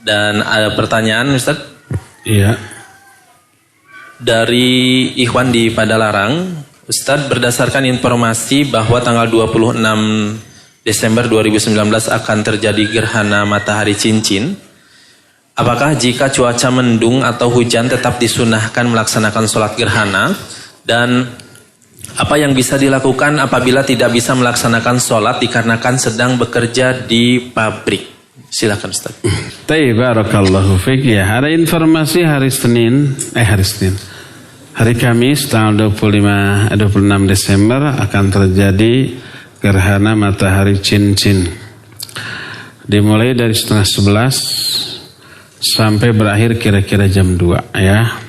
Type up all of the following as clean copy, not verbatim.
Dan ada pertanyaan Ustaz? Iya. Dari Ikhwan di Padalarang, Ustaz, berdasarkan informasi bahwa tanggal 26 Desember 2019 akan terjadi gerhana matahari cincin, apakah jika cuaca mendung atau hujan tetap disunahkan melaksanakan sholat gerhana? Dan apa yang bisa dilakukan apabila tidak bisa melaksanakan sholat dikarenakan sedang bekerja di pabrik? Silakan Ustaz. Baik, barakallahu fiik. Ya, ada informasi hari Kamis tanggal 26 Desember akan terjadi gerhana matahari cincin. Dimulai dari 10:30 sampai berakhir kira-kira jam 2 ya.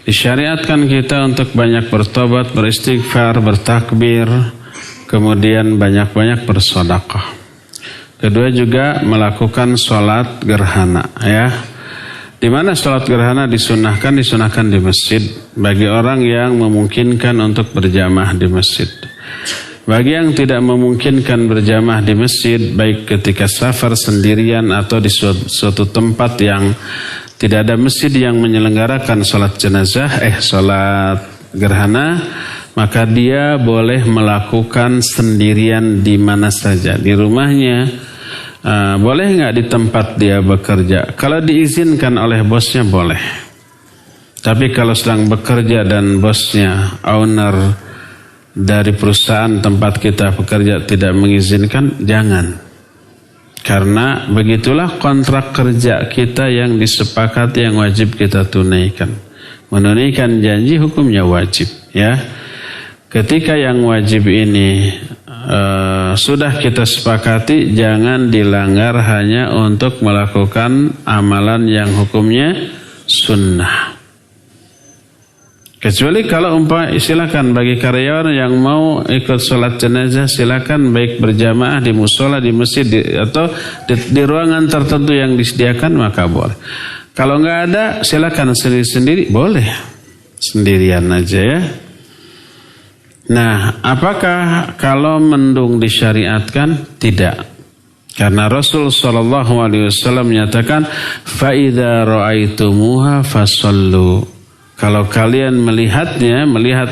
Disyariatkan kita untuk banyak bertobat, beristighfar, bertakbir, kemudian banyak-banyak bersedekah. Kedua juga melakukan sholat gerhana ya. Di mana sholat gerhana disunahkan di masjid bagi orang yang memungkinkan untuk berjamaah di masjid. Bagi yang tidak memungkinkan berjamaah di masjid, baik ketika safar sendirian atau di suatu tempat yang tidak ada masjid yang menyelenggarakan sholat jenazah, sholat gerhana, maka dia boleh melakukan sendirian di mana saja, di rumahnya. Boleh nggak di tempat dia bekerja? Kalau diizinkan oleh bosnya boleh. Tapi kalau sedang bekerja dan bosnya, owner dari perusahaan tempat kita bekerja tidak mengizinkan, jangan. Karena begitulah kontrak kerja kita yang disepakati, yang wajib kita tunaikan. Menunaikan janji hukumnya wajib ya. Ketika yang wajib ini sudah kita sepakati, jangan dilanggar hanya untuk melakukan amalan yang hukumnya sunnah. Kecuali kalau silakan bagi karyawan yang mau ikut sholat jenazah, silakan baik berjamaah di musola, di masjid, atau di ruangan tertentu yang disediakan, maka boleh. Kalau nggak ada, silakan sendiri-sendiri, boleh sendirian aja ya. Nah, apakah kalau mendung disyariatkan? Tidak. Karena Rasul SAW menyatakan, فَإِذَا رَأَيْتُمُوهَا فَصَلُّوا. Kalau kalian melihat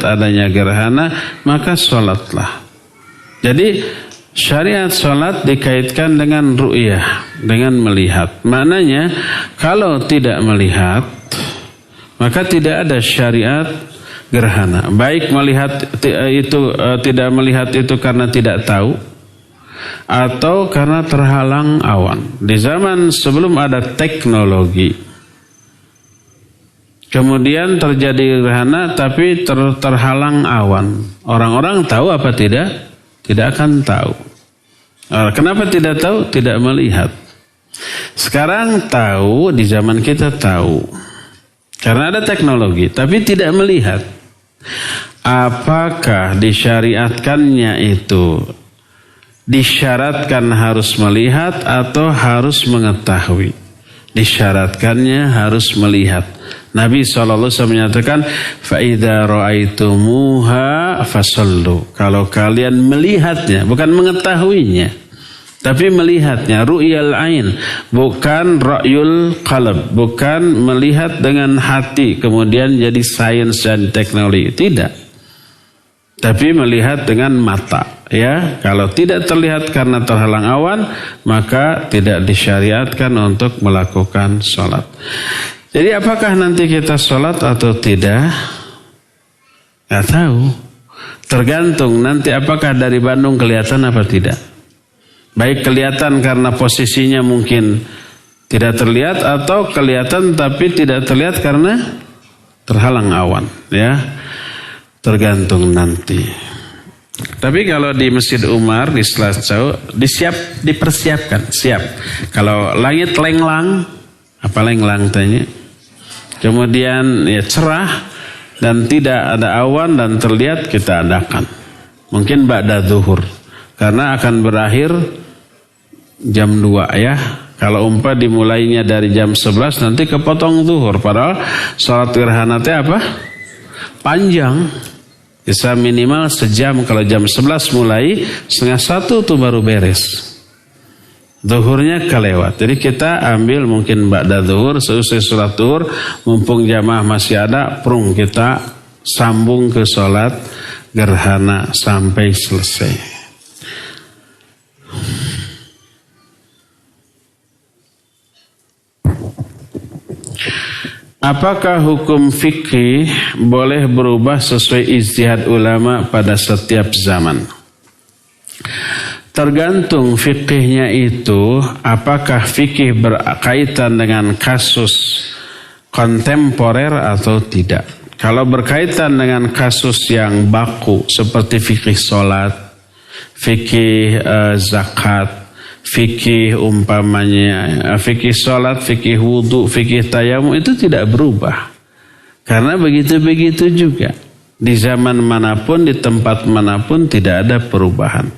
adanya gerhana, maka sholatlah. Jadi syariat sholat dikaitkan dengan ru'yah, dengan melihat. Maknanya kalau tidak melihat, maka tidak ada syariat gerhana. Baik melihat itu tidak melihat itu karena tidak tahu, atau karena terhalang awan. Di zaman sebelum ada teknologi, kemudian terjadi gerhana tapi terhalang awan. Orang-orang tahu apa tidak? Tidak akan tahu. Kenapa tidak tahu? Tidak melihat. Sekarang tahu, di zaman kita tahu. Karena ada teknologi, tapi tidak melihat. Apakah disyariatkannya itu disyaratkan harus melihat atau harus mengetahui? Disyaratkannya harus melihat. Nabi SAW menyatakan, فَإِذَا رَأَيْتُمُوهَا فَصَلُّوا. Kalau kalian melihatnya, bukan mengetahuinya, tapi melihatnya, ru'yal ain, bukan ra'yul qalb, bukan melihat dengan hati kemudian jadi sains dan teknologi, tidak. Tapi melihat dengan mata, ya. Kalau tidak terlihat karena terhalang awan, maka tidak disyariatkan untuk melakukan sholat. Jadi apakah nanti kita sholat atau tidak? Nggak tahu. Tergantung nanti apakah dari Bandung kelihatan apa tidak. Baik kelihatan karena posisinya mungkin tidak terlihat, atau kelihatan tapi tidak terlihat karena terhalang awan, ya. Tergantung nanti. Tapi kalau di Masjid Umar di Selacau dipersiapkan, siap. Kalau langit lenglang, apa lenglang tanya? Kemudian ya cerah dan tidak ada awan dan terlihat, kita adakan. Mungkin ba'da zuhur. Karena akan berakhir jam 2 ya. Kalau umpah dimulainya dari jam 11 nanti kepotong zuhur. Padahal sholat gerhana teh apa? Panjang. Bisa minimal sejam. Kalau jam 11 mulai, 12:30 tuh baru beres. Zuhurnya kelewat. Jadi kita ambil mungkin ba'da zuhur, selesai sholat zuhur, mumpung jamaah masih ada, kita sambung ke sholat gerhana sampai selesai. Apakah hukum fikih boleh berubah sesuai ijtihad ulama pada setiap zaman? Tergantung fikihnya itu, apakah fikih berkaitan dengan kasus kontemporer atau tidak. Kalau berkaitan dengan kasus yang baku seperti fikih sholat, fikih zakat, fikih umpamanya, fikih sholat, fikih wudu, fikih tayamum, itu tidak berubah. Karena begitu-begitu juga. Di zaman manapun, di tempat manapun tidak ada perubahan.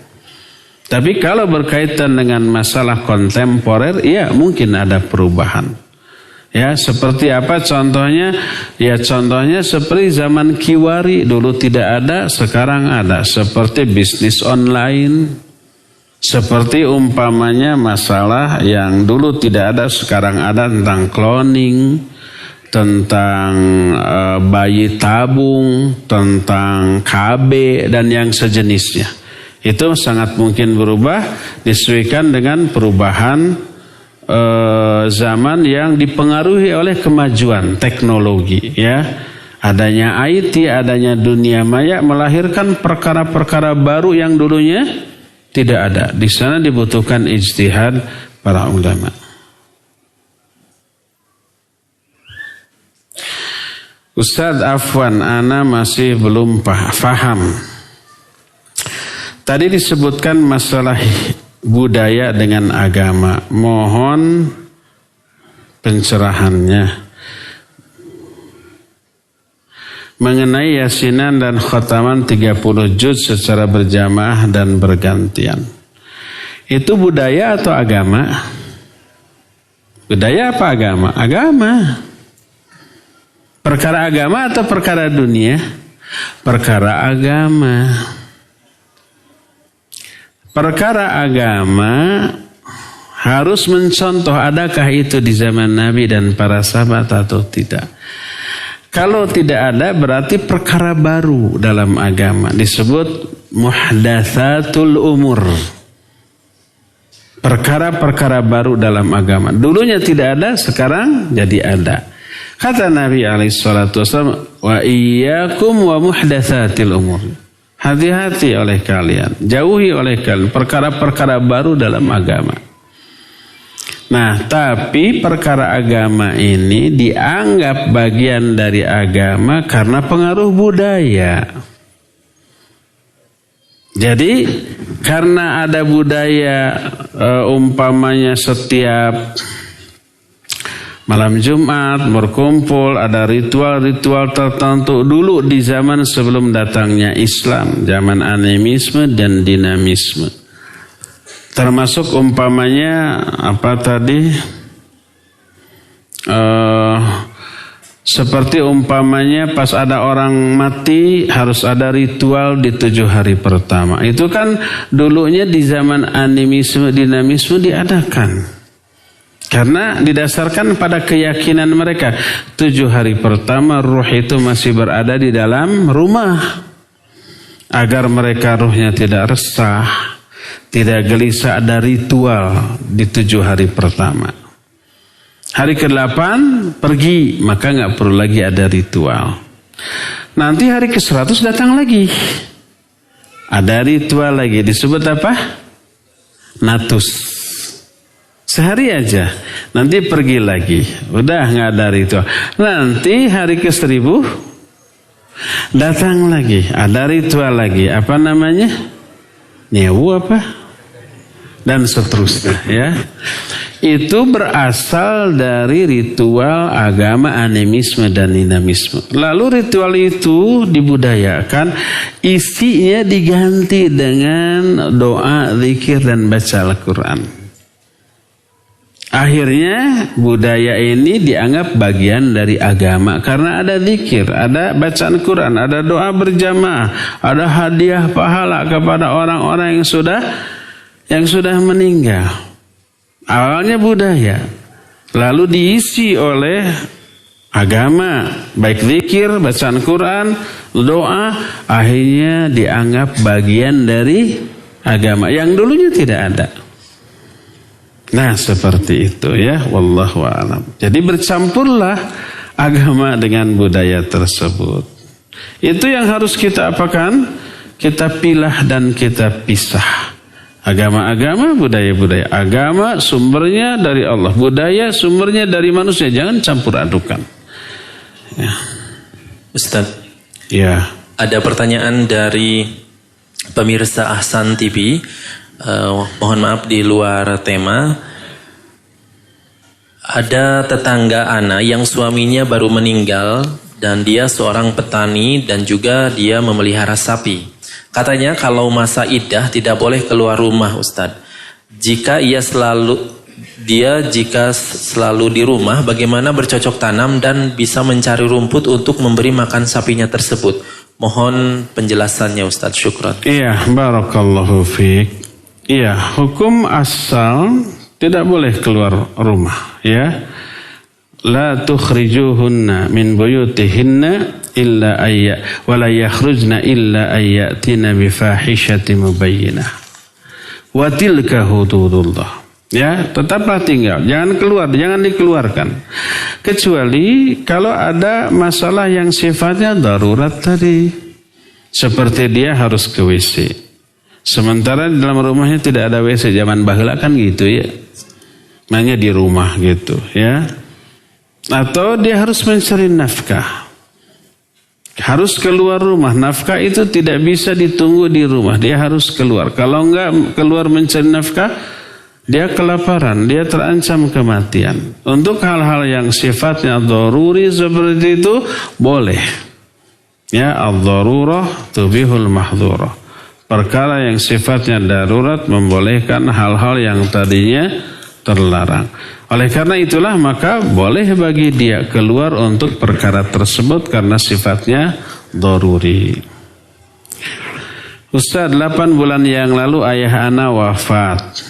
Tapi kalau berkaitan dengan masalah kontemporer, ya mungkin ada perubahan. Ya, seperti apa contohnya? Ya contohnya seperti zaman Kiwari, dulu tidak ada, sekarang ada. Seperti bisnis online, seperti umpamanya masalah yang dulu tidak ada, sekarang ada, tentang cloning, tentang bayi tabung, tentang KB dan yang sejenisnya. Itu sangat mungkin berubah disesuaikan dengan perubahan zaman yang dipengaruhi oleh kemajuan teknologi, ya. Adanya IT, adanya dunia maya melahirkan perkara-perkara baru yang dulunya tidak ada. Di sana dibutuhkan ijtihad para ulama. Ustaz afwan, ana masih belum paham. Tadi disebutkan masalah budaya dengan agama. Mohon pencerahannya. Mengenai yasinan dan khataman 30 juz secara berjamaah dan bergantian. Itu budaya atau agama? Budaya apa agama? Agama. Perkara agama atau perkara dunia? Perkara agama. Perkara agama harus mencontoh, adakah itu di zaman Nabi dan para sahabat atau tidak. Kalau tidak ada berarti perkara baru dalam agama, disebut muhdatsatul umur. Perkara-perkara baru dalam agama. Dulunya tidak ada, sekarang jadi ada. Kata Nabi SAW, wa iyyakum wa muhdatsatil umur. Hati-hati oleh kalian, jauhi oleh kalian perkara-perkara baru dalam agama. Nah, tapi perkara agama ini dianggap bagian dari agama karena pengaruh budaya. Jadi, karena ada budaya umpamanya setiap malam Jumat berkumpul, ada ritual-ritual tertentu dulu di zaman sebelum datangnya Islam, zaman animisme dan dinamisme. Termasuk umpamanya apa tadi? Seperti umpamanya pas ada orang mati harus ada ritual di 7 hari pertama. Itu kan dulunya di zaman animisme, dinamisme diadakan. Karena didasarkan pada keyakinan mereka 7 hari pertama ruh itu masih berada di dalam rumah. Agar mereka ruhnya tidak resah, tidak gelisah, ada ritual di 7 hari pertama. Hari ke-8 pergi, maka gak perlu lagi ada ritual. Nanti hari ke-100 datang lagi. Ada ritual lagi, disebut apa? Natus. Sehari aja, nanti pergi lagi. Udah gak ada ritual. Nanti hari ke-1000 datang lagi, ada ritual lagi. Apa namanya? Nyewu apa? Dan seterusnya, ya. Itu berasal dari ritual agama animisme dan dinamisme. Lalu ritual itu dibudayakan, isinya diganti dengan doa, zikir dan baca Al-Quran. Akhirnya budaya ini dianggap bagian dari agama karena ada zikir, ada bacaan Quran, ada doa berjamaah, ada hadiah pahala kepada orang-orang yang sudah meninggal. Awalnya budaya, lalu diisi oleh agama, baik zikir, bacaan Quran, doa, akhirnya dianggap bagian dari agama yang dulunya tidak ada. Nah, seperti itu ya, wallahu a'lam. Jadi bercampurlah agama dengan budaya tersebut. Itu yang harus kita apakan? Kita pilah dan kita pisah. Agama-agama, budaya-budaya. Agama sumbernya dari Allah, budaya sumbernya dari manusia. Jangan campur adukan. Ya. Ustaz, ya. Ada pertanyaan dari pemirsa Ahsan TV. Mohon maaf di luar tema. Ada tetangga Ana yang suaminya baru meninggal dan dia seorang petani dan juga dia memelihara sapi. Katanya kalau masa iddah tidak boleh keluar rumah, Ustadz. Jika selalu di rumah, bagaimana bercocok tanam dan bisa mencari rumput untuk memberi makan sapinya tersebut? Mohon penjelasannya, Ustadz. Syukran. Iya, barakallahu fiik. Iya, hukum asal tidak boleh keluar rumah, ya. La tukhrijuhunna min buyutihinna illa wala yakhrujna illa ayatina bifahishatin mubayyinah. Wa tilka hududullah. Ya, tetaplah tinggal, jangan keluar, jangan dikeluarkan. Kecuali kalau ada masalah yang sifatnya darurat tadi. Seperti dia harus ke WC. Sementara di dalam rumahnya tidak ada WC, zaman baheula kan gitu ya. Makanya di rumah gitu, ya. Atau dia harus mencari nafkah. Harus keluar rumah. Nafkah itu tidak bisa ditunggu di rumah. Dia harus keluar. Kalau enggak keluar mencari nafkah, dia kelaparan. Dia terancam kematian. Untuk hal-hal yang sifatnya daruri seperti itu, boleh. Ya, ad-darurah tubihul mahdhurah. Perkara yang sifatnya darurat membolehkan hal-hal yang tadinya terlarang. Oleh karena itulah maka boleh bagi dia keluar untuk perkara tersebut karena sifatnya daruri. Ustaz, 8 bulan yang lalu ayah ana wafat.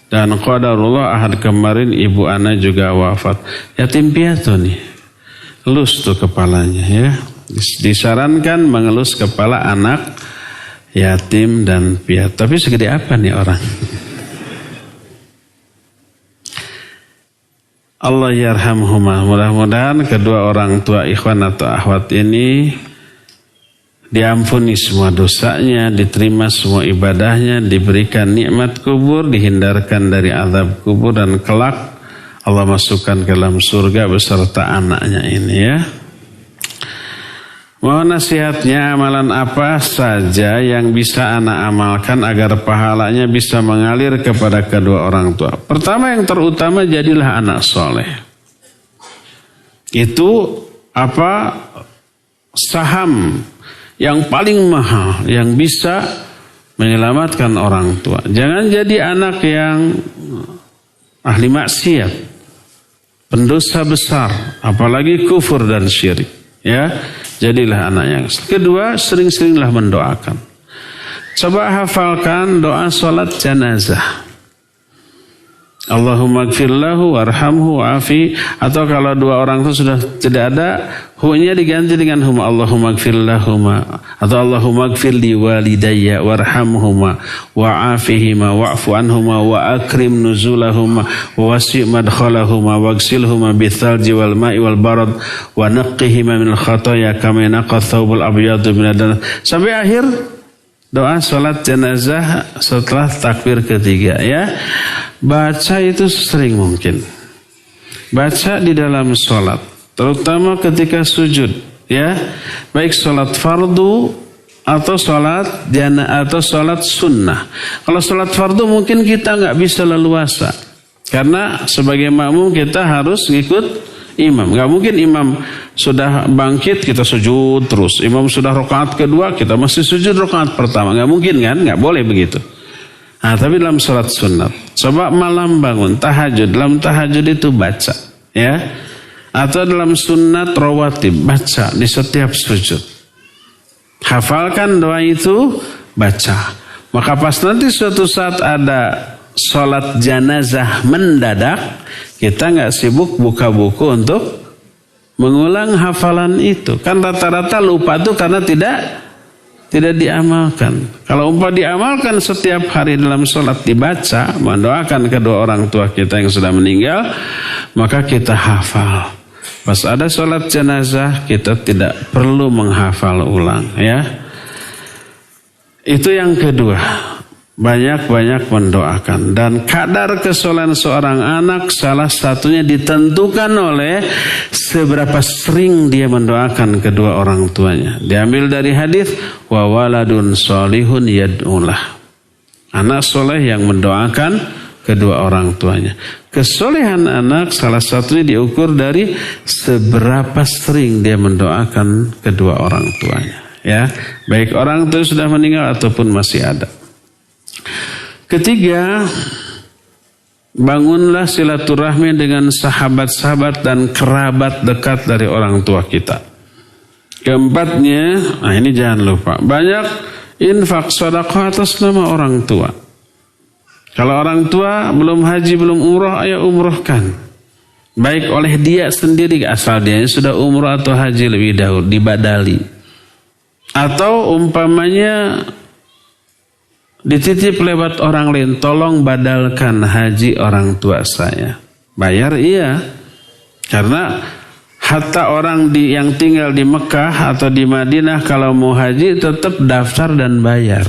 Dan qadarullah ahad kemarin ibu ana juga wafat. Yatim piatu nih. Elus tuh kepalanya ya. Disarankan mengelus kepala anak yatim dan piatu. Tapi segede apa nih orang? Allah yarhamhumah. Mudah-mudahan kedua orang tua ikhwan atau akhwat ini diampuni semua dosanya, diterima semua ibadahnya, diberikan nikmat kubur, dihindarkan dari azab kubur, dan kelak Allah masukkan ke dalam surga beserta anaknya ini ya. Mohon nasihatnya, amalan apa saja yang bisa anak amalkan agar pahalanya bisa mengalir kepada kedua orang tua. Pertama yang terutama, jadilah anak soleh. Itu saham yang paling mahal yang bisa menyelamatkan orang tua. Jangan jadi anak yang ahli maksiat, pendosa besar, apalagi kufur dan syirik. Ya, jadilah anak yang. Kedua, sering-seringlah mendoakan. Coba hafalkan doa salat janazah. Allahumma gfirlahu warhamhu wa'afi. Atau kalau dua orang itu sudah tidak ada, hu-nya diganti dengan huma. Allahumma gfirlahuma. Atau Allahumma gfirli walidayya warhamhuma wa'afihima wa'fu anhuma wa akrim nuzulahuma wa wasi' madkhalahuma wagsilhuma bithalji wal ma'i wal barad wa naqqihima minal khataya kama yanqa thawbul abyadu minad. Sampai akhir doa salat jenazah setelah takbir ketiga ya. Baca itu sering mungkin. Baca di dalam salat, terutama ketika sujud ya. Baik salat fardu atau salat atau salat sunnah. Kalau salat fardu mungkin kita nggak bisa leluasa. Karena sebagai makmum kita harus ngikut imam. Nggak mungkin imam sudah bangkit kita sujud terus. Imam sudah rakaat kedua kita masih sujud rakaat pertama. Nggak mungkin kan? Nggak boleh begitu. Nah, tapi dalam salat sunat, coba malam bangun tahajud, dalam tahajud itu baca, ya. Atau dalam sunat rawatib, baca di setiap sujud. Hafalkan doa itu, baca. Maka pas nanti suatu saat ada sholat jenazah mendadak, kita nggak sibuk buka buku untuk mengulang hafalan itu. Kan rata-rata lupa tuh karena tidak diamalkan. Kalau umpah diamalkan setiap hari dalam sholat dibaca, mendoakan kedua orang tua kita yang sudah meninggal, maka kita hafal. Pas ada sholat jenazah, kita tidak perlu menghafal ulang, ya. Itu yang kedua. Banyak-banyak mendoakan. Dan kadar kesolehan seorang anak salah satunya ditentukan oleh seberapa sering dia mendoakan kedua orang tuanya. Diambil dari hadis wa waladun sholihun yad'ulah. Anak soleh yang mendoakan kedua orang tuanya. Kesolehan anak salah satunya diukur dari seberapa sering dia mendoakan kedua orang tuanya, ya. Baik orang tua sudah meninggal ataupun masih ada. Ketiga, bangunlah silaturahmi dengan sahabat-sahabat dan kerabat dekat dari orang tua kita. Keempatnya, ini jangan lupa, banyak infak sedekah atas nama orang tua. Kalau orang tua belum haji, belum umroh, ayo umrohkan. Baik oleh dia sendiri, asal dia sudah umroh atau haji lebih dahulu, dibadali. Atau umpamanya dititip lewat orang lain, tolong badalkan haji orang tua saya. Bayar iya. Karena hatta orang yang tinggal di Mekah atau di Madinah kalau mau haji tetap daftar dan bayar.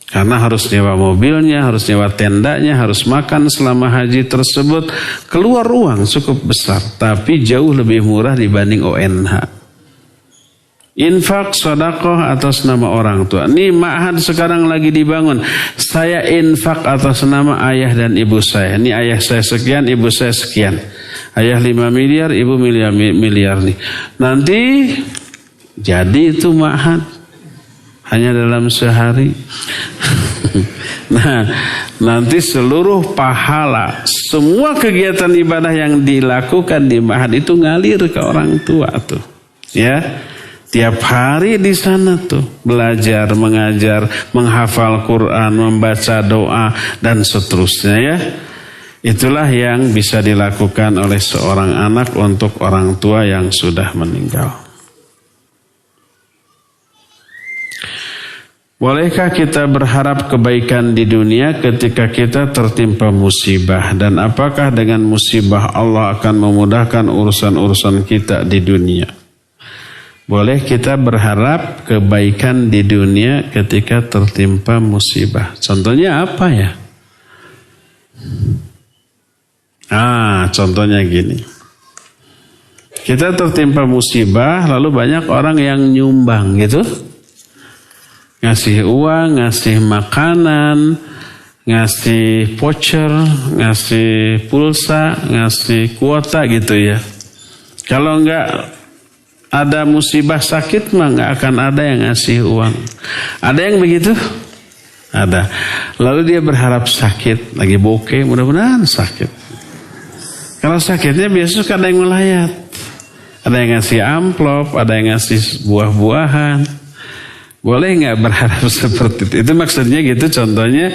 Karena harus nyewa mobilnya, harus nyewa tendanya, harus makan selama haji tersebut. Keluar uang cukup besar, tapi jauh lebih murah dibanding ONH. Infak sedekah atas nama orang tua. Nih ma'had sekarang lagi dibangun. Saya infak atas nama ayah dan ibu saya. Ini ayah saya sekian, ibu saya sekian. Ayah 5 miliar, ibu miliar nih. Nanti jadi itu ma'had. Hanya dalam sehari. Nah, nanti seluruh pahala, semua kegiatan ibadah yang dilakukan di ma'had itu ngalir ke orang tua tuh. Ya. Tiap hari di sana tuh belajar, mengajar, menghafal Quran, membaca doa dan seterusnya, ya. Itulah yang bisa dilakukan oleh seorang anak untuk orang tua yang sudah meninggal. Bolehkah kita berharap kebaikan di dunia ketika kita tertimpa musibah? Dan apakah dengan musibah Allah akan memudahkan urusan-urusan kita di dunia? Boleh kita berharap kebaikan di dunia ketika tertimpa musibah. Contohnya apa ya? Contohnya gini. Kita tertimpa musibah, lalu banyak orang yang nyumbang gitu. Ngasih uang, ngasih makanan, ngasih voucher, ngasih pulsa, ngasih kuota gitu ya. Kalau enggak ada musibah sakit mah nggak akan ada yang ngasih uang. Ada yang begitu? Ada. Lalu dia berharap sakit, lagi bokeh, mudah-mudahan sakit. Kalau sakitnya biasa ada yang melayat. Ada yang ngasih amplop, ada yang ngasih buah-buahan. Boleh nggak berharap seperti itu? Itu maksudnya gitu contohnya.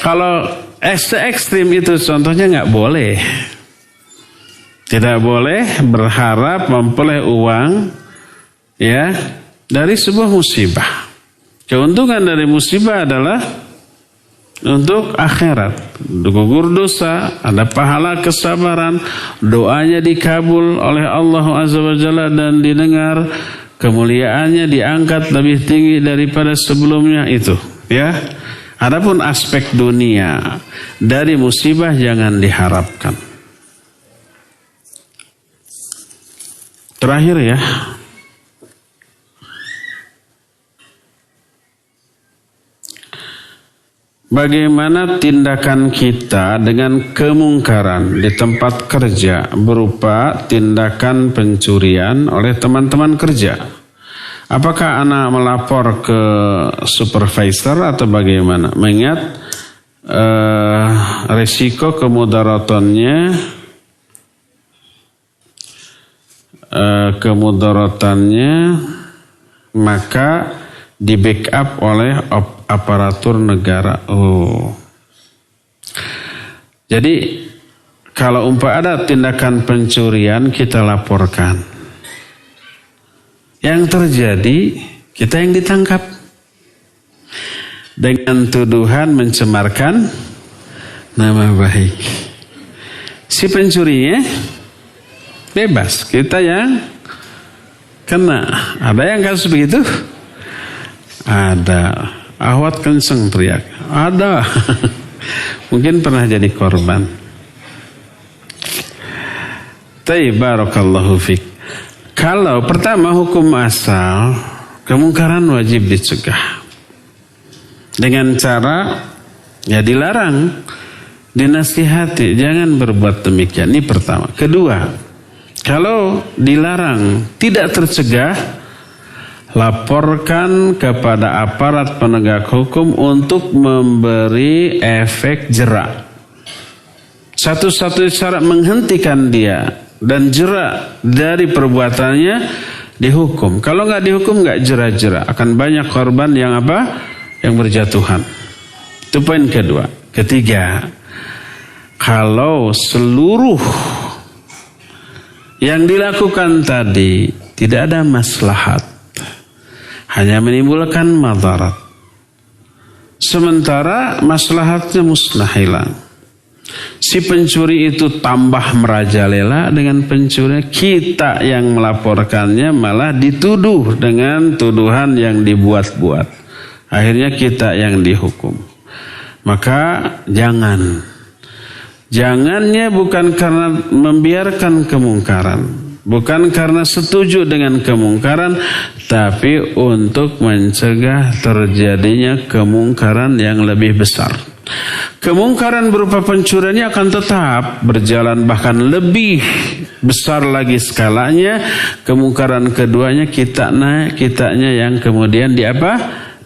Kalau ekstrim itu contohnya nggak boleh. Tidak boleh berharap memperoleh uang, ya, dari sebuah musibah. Keuntungan dari musibah adalah untuk akhirat. Gugur dosa, ada pahala kesabaran, doanya dikabul oleh Allah Azza wa Jalla dan didengar, kemuliaannya diangkat lebih tinggi daripada sebelumnya itu, ya. Adapun aspek dunia dari musibah jangan diharapkan. Terakhir ya, bagaimana tindakan kita dengan kemungkaran di tempat kerja berupa tindakan pencurian oleh teman-teman kerja? Apakah anak melapor ke supervisor atau bagaimana? Mengingat resiko kemudaratannya maka di backup oleh aparatur negara. Jadi kalau ada tindakan pencurian kita laporkan. Yang terjadi kita yang ditangkap dengan tuduhan mencemarkan nama baik. Si pencurinya bebas, kita yang kena. Ada yang kasus begitu? Ada. Ahwat kenceng teriak. Ada. Mungkin pernah jadi korban. Barakallahu fik. Kalau pertama hukum asal, kemungkaran wajib dicegah. Dengan cara ya dilarang, dinasihati, jangan berbuat demikian. Ini pertama. Kedua, kalau dilarang tidak tercegah, laporkan kepada aparat penegak hukum untuk memberi efek jerak. Satu-satunya cara menghentikan dia dan jerak dari perbuatannya dihukum. Kalau nggak dihukum nggak jerak-jerak, akan banyak korban yang apa? Yang berjatuhan. Itu poin kedua. Ketiga, kalau seluruh yang dilakukan tadi tidak ada maslahat, hanya menimbulkan madarat, sementara maslahatnya musnah hilang. Si pencuri itu tambah merajalela dengan pencuri, kita yang melaporkannya malah dituduh dengan tuduhan yang dibuat-buat. Akhirnya kita yang dihukum. Maka jangannya bukan karena membiarkan kemungkaran, bukan karena setuju dengan kemungkaran, tapi untuk mencegah terjadinya kemungkaran yang lebih besar. Kemungkaran berupa pencuriannya akan tetap berjalan, bahkan lebih besar lagi skalanya. Kemungkaran keduanya kitanya yang kemudian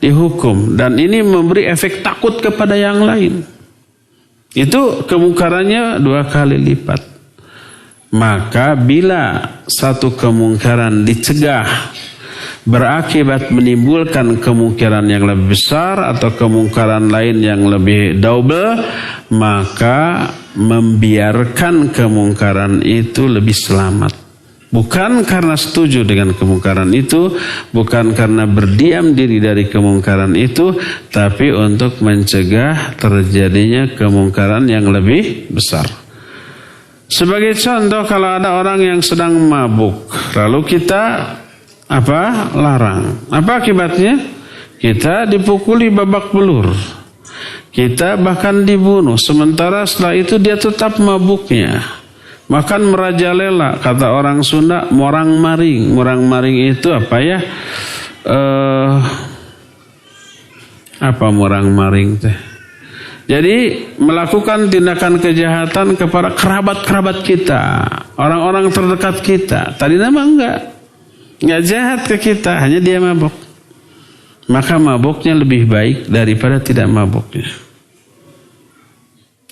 dihukum, dan ini memberi efek takut kepada yang lain. Itu kemungkarannya 2 kali lipat. Maka bila satu kemungkaran dicegah berakibat menimbulkan kemungkaran yang lebih besar atau kemungkaran lain yang lebih double, maka membiarkan kemungkaran itu lebih selamat. Bukan karena setuju dengan kemungkaran itu, bukan karena berdiam diri dari kemungkaran itu, tapi untuk mencegah terjadinya kemungkaran yang lebih besar. Sebagai contoh, kalau ada orang yang sedang mabuk, lalu kita larang. Apa akibatnya? Kita dipukuli babak belur. Kita bahkan dibunuh. Sementara setelah itu dia tetap mabuknya. Makan merajalela. Kata orang Sunda, morang maring. Morang maring itu apa ya? Apa morang maring teh? Jadi melakukan tindakan kejahatan kepada kerabat-kerabat kita, orang-orang terdekat kita. Tadi nama enggak jahat ke kita, hanya dia mabuk. Maka mabuknya lebih baik daripada tidak mabuknya.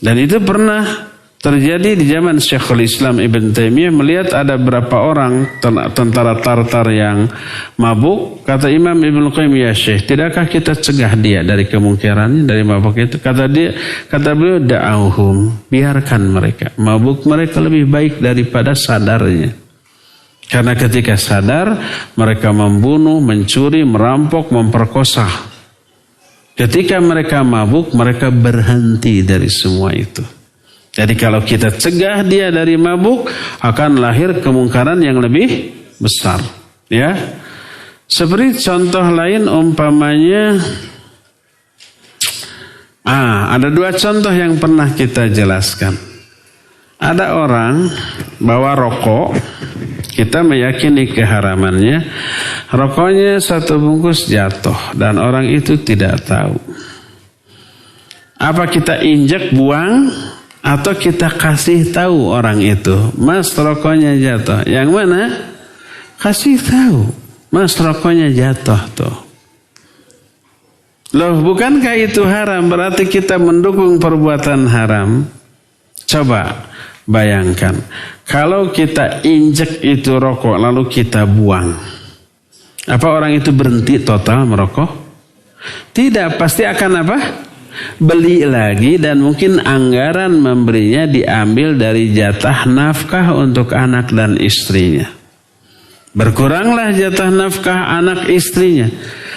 Dan itu pernah terjadi di zaman Syekhul Islam Ibn Taimiyah. Melihat ada berapa orang tentara Tartar yang mabuk. Kata Imam Ibn Qayyim, ya Syekh, tidakkah kita cegah dia dari kemungkarannya, dari mabuk itu? Kata beliau, da'auhum, biarkan mereka. Mabuk mereka lebih baik daripada sadarnya. Karena ketika sadar, mereka membunuh, mencuri, merampok, memperkosa. Ketika mereka mabuk, mereka berhenti dari semua itu. Jadi kalau kita cegah dia dari mabuk, akan lahir kemungkaran yang lebih besar. Ya, seperti contoh lain umpamanya, ada 2 contoh yang pernah kita jelaskan. Ada orang bawa rokok, kita meyakini keharamannya, rokoknya 1 bungkus jatuh dan orang itu tidak tahu. Apa kita injek buang? Atau kita kasih tahu orang itu, Mas, rokoknya jatuh. Yang mana? Kasih tahu, Mas, rokoknya jatuh tuh. Loh, bukankah itu haram? Berarti kita mendukung perbuatan haram. Coba bayangkan, kalau kita injek itu rokok lalu kita buang, apa orang itu berhenti total merokok? Tidak, pasti akan apa? beli lagi, dan mungkin anggaran memberinya diambil dari jatah nafkah untuk anak dan istrinya. Berkuranglah jatah nafkah anak istrinya.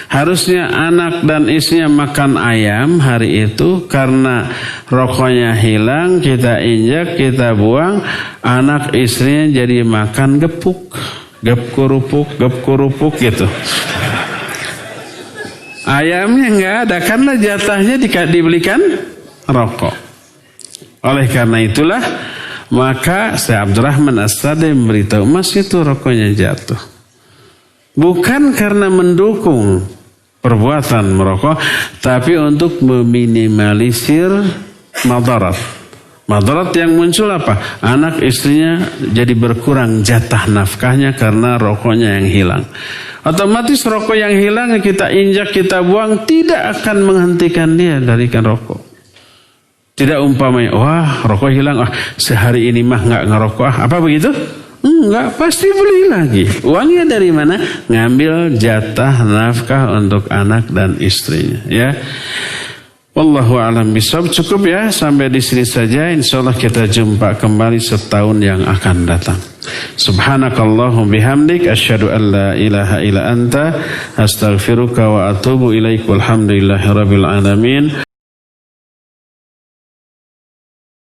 Harusnya anak dan istrinya makan ayam hari itu, karena rokoknya hilang, kita injak, kita buang, anak istrinya jadi makan gepuk, gep kerupuk gitu. Ayamnya nggak ada karena jatahnya dibelikan rokok. Oleh karena itulah maka Syekh Abdurrahman As-Sadi memberitahu, Mas, itu rokoknya jatuh bukan karena mendukung perbuatan merokok, tapi untuk meminimalisir madarat. Madarat yang muncul apa? Anak istrinya jadi berkurang jatah nafkahnya karena rokoknya yang hilang. Otomatis rokok yang hilang kita injak, kita buang, tidak akan menghentikan dia dari kan rokok. Tidak umpamanya, wah rokok hilang, sehari ini mah nggak ngerokok, apa begitu? Enggak, pasti beli lagi. Uangnya dari mana? Ngambil jatah nafkah untuk anak dan istrinya, ya. Wallahu a'lam bishawab. Cukup ya sampai di sini saja. Insyaallah kita jumpa kembali setahun yang akan datang. Subhanakallahumma bihamdik asyhadu an la ilaha illa anta astaghfiruka wa atubu ilaik. Walhamdulillahirabbil alamin.